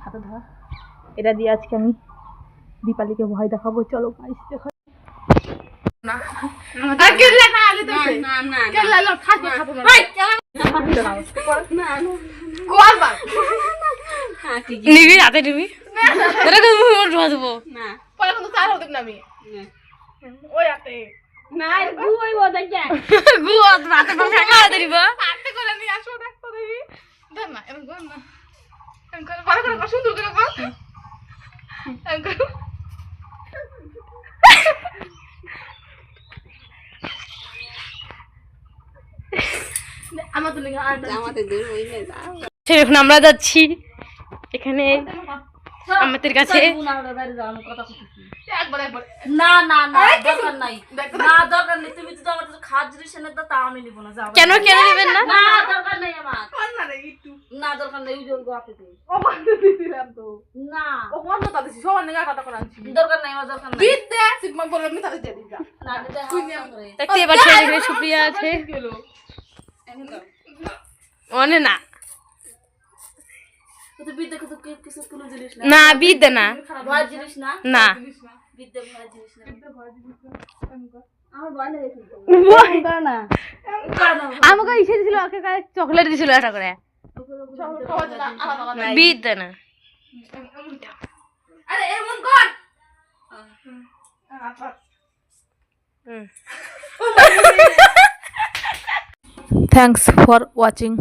হাতে ধর, এটা দিয়ে আজকে আমি দীপালিকে ভয় দেখাবো। চলো গাইস দেখো না নিবি রাতে নিবি দেবো না পরে কিন্তু চার হতে না আমি ওই হাতে না গু ওই ও দেখ গু রাতে ফাঁকা হতে দিব হাতে করে নিয়ে আসো দেখতো দেখি দেখ না এরকম কর না এরকম করে ভালো করে সুন্দর করে কর এরকম আমার তো লেগে আর আমাদের দূর হই না এখন আমরা যাচ্ছি এখানে আমাদের কাছে না না না দরকার নাই না দরকার নেই তুমি তো আমার কাছে খাওয়ার জিনিস এনে দাও তা আমি নিব না যাও কেন কেন নেবেন না না দরকার নেই আমার কোন না রে একটু না দরকার নেই জল গো আপনি ও বন্ধ দিছিলাম তো না ও বন্ধ তা দিছি সবার নিগা কথা করে আনছি দরকার নাই আমার দরকার নাই বিদ দে সিগমা বলে আমি তাতে দিয়ে দিবা না দিতে দেখতে এবার ছেলে সুপ্রিয়া আছে অনে না তো বিদ দেখো তো কিছু কোনো জিনিস না না বিদ না ভয় জিনিস না না বিদ দে ভয় জিনিস না বিদ ভয় জিনিস না আমার ভয় লাগে ভয় কর না আমাকে ইসে দিছিল ওকে চকলেট দিছিল এটা করে বিদ না আরে এমন কর Thanks for watching.